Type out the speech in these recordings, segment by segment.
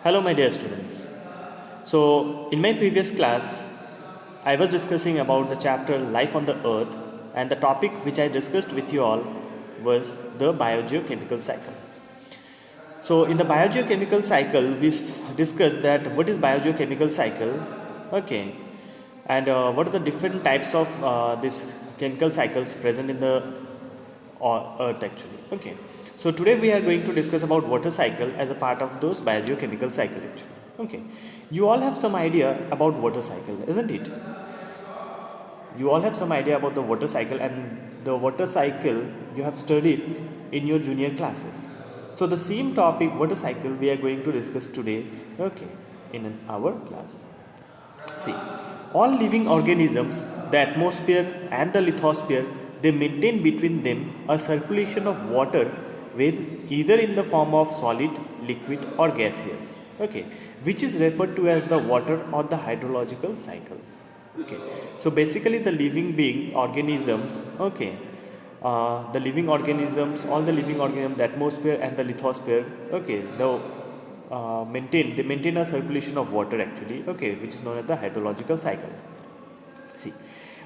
Hello, my dear students. So, in my previous class, I was discussing about the chapter Life on the Earth, and the topic which I discussed with you all was the biogeochemical cycle. So, in the biogeochemical cycle, we discussed that what is biogeochemical cycle, okay, and what are the different types of these chemical cycles present in the Earth actually. Okay, so today we are going to discuss about water cycle as a part of those biogeochemical cycle actually. Okay, you all have some idea about water cycle, isn't it? You all have some idea about the water cycle, and the water cycle you have studied in your junior classes. So the same topic water cycle we are going to discuss today, okay, in our class. See, all living organisms, the atmosphere and the lithosphere, they maintain between them a circulation of water with either in the form of solid, liquid or gaseous, okay, which is referred to as the water or the hydrological cycle. Okay, so basically the living being organisms, okay, the living organisms, all the living organisms, the atmosphere and the lithosphere, okay, they maintain a circulation of water actually, okay, which is known as the hydrological cycle. See,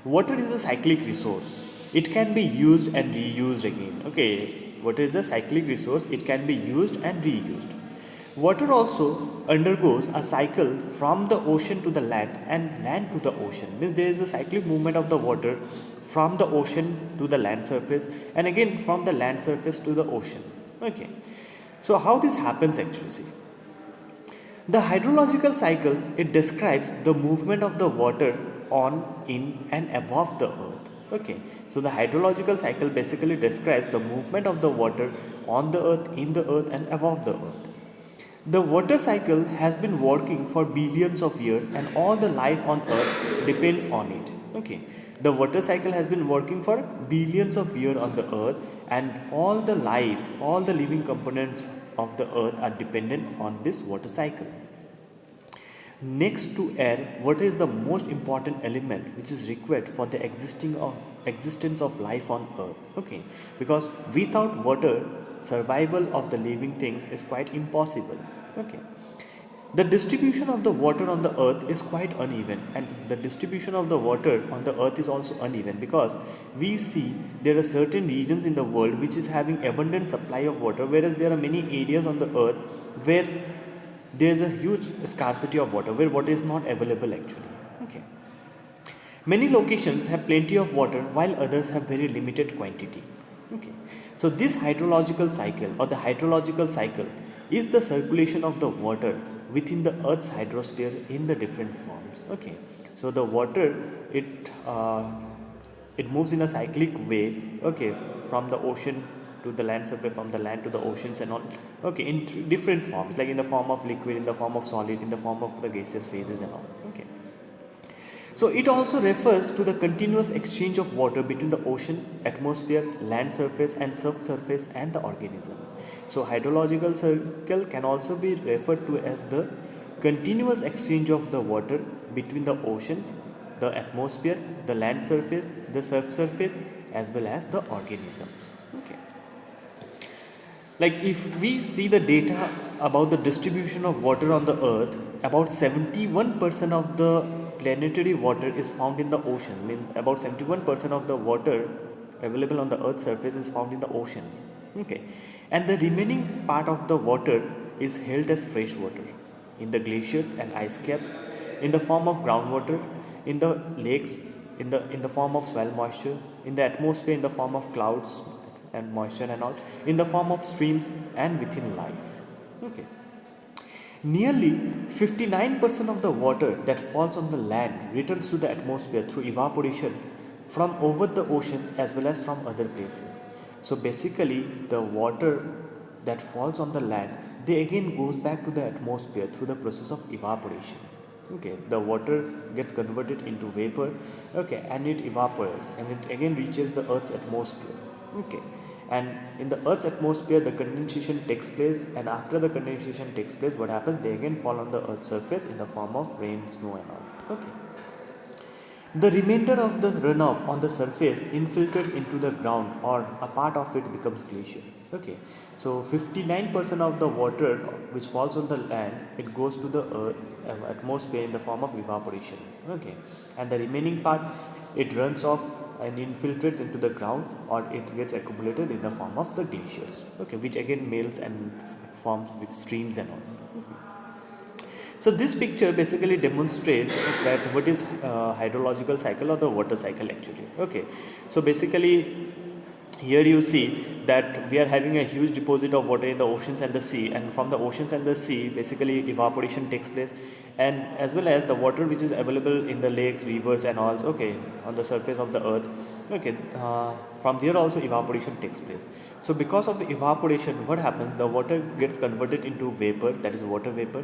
water is a cyclic resource. It can be used and reused again. Okay, water is a cyclic resource. It can be used and reused. Water also undergoes a cycle from the ocean to the land and land to the ocean. Means there is a cyclic movement of the water from the ocean to the land surface and again from the land surface to the ocean. Okay. So how this happens actually? See, the hydrological cycle, it describes the movement of the water on, in and above the earth. Okay, so the hydrological cycle basically describes the movement of the water on the earth, in the earth and above the earth. The water cycle has been working for billions of years and all the life on earth depends on it. Okay, the water cycle has been working for billions of years on the earth and all the life, all the living components of the earth are dependent on this water cycle. Next to air, what is the most important element which is required for the existence of life on earth? Okay, because without water, survival of the living things is quite impossible. Okay, the distribution of the water on the earth is quite uneven, and the distribution of the water on the earth is also uneven because we see there are certain regions in the world which is having abundant supply of water, whereas there are many areas on the earth where there is a huge scarcity of water, where water is not available actually. Okay, many locations have plenty of water while others have very limited quantity. Okay, so this hydrological cycle or the hydrological cycle is the circulation of the water within the earth's hydrosphere in the different forms. Okay, so the water, it moves in a cyclic way, okay, from the ocean to the land surface, from the land to the oceans and all, okay, in different forms, like in the form of liquid, in the form of solid, in the form of the gaseous phases and all. Okay, so it also refers to the continuous exchange of water between the ocean, atmosphere, land surface and subsurface and the organisms. So hydrological cycle can also be referred to as the continuous exchange of the water between the oceans, the atmosphere, the land surface, the subsurface as well as the organisms. Okay. Like if we see the data about the distribution of water on the earth, about 71% of the planetary water is found in the ocean. I mean, about 71% of the water available on the earth's surface is found in the oceans. Okay, and the remaining part of the water is held as fresh water in the glaciers and ice caps, in the form of groundwater, in the lakes, in the form of soil moisture, in the atmosphere in the form of clouds and moisture and all, in the form of streams and within life. Okay, nearly 59% of the water that falls on the land returns to the atmosphere through evaporation from over the oceans as well as from other places. So basically the water that falls on the land, they again goes back to the atmosphere through the process of evaporation. Okay, the water gets converted into vapor, okay, and it evaporates and it again reaches the earth's atmosphere. Okay, and in the earth's atmosphere the condensation takes place, and after the condensation takes place, what happens, they again fall on the earth's surface in the form of rain, snow and all. Okay, the remainder of the runoff on the surface infiltrates into the ground or a part of it becomes glacier. Okay, so 59% of the water which falls on the land, it goes to the earth, atmosphere in the form of evaporation. Okay, and the remaining part, it runs off and infiltrates into the ground, or it gets accumulated in the form of the glaciers. Okay, which again melts and forms with streams and all. So this picture basically demonstrates that what is hydrological cycle or the water cycle actually. Okay, so basically here you see that we are having a huge deposit of water in the oceans and the sea, and from the oceans and the sea basically evaporation takes place, and as well as the water which is available in the lakes, rivers and all, okay, on the surface of the earth. Okay, from there also evaporation takes place. So because of evaporation, what happens, the water gets converted into vapor, that is water vapor.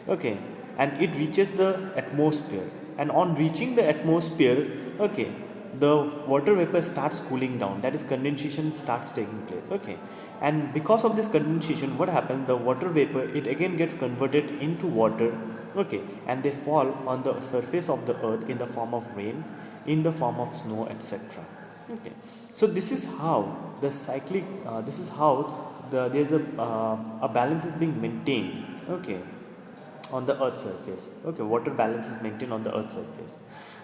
Okay, and it reaches the atmosphere, and on reaching the atmosphere, okay, the water vapor starts cooling down, that is condensation starts taking place. Okay, and because of this condensation, what happens, the water vapor, it again gets converted into water. Okay, and they fall on the surface of the earth in the form of rain, in the form of snow, etc. Okay, so this is how the cyclic this is how there's a balance is being maintained. Okay, on the earth's surface. Okay, water balance is maintained on the earth's surface.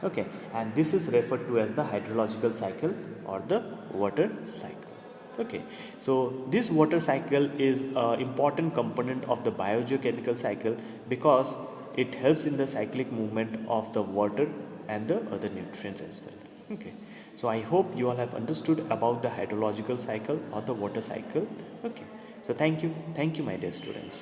Okay, and this is referred to as the hydrological cycle or the water cycle. Okay, so this water cycle is an important component of the biogeochemical cycle because it helps in the cyclic movement of the water and the other nutrients as well. Okay, so I hope you all have understood about the hydrological cycle or the water cycle. Okay, so thank you, my dear students.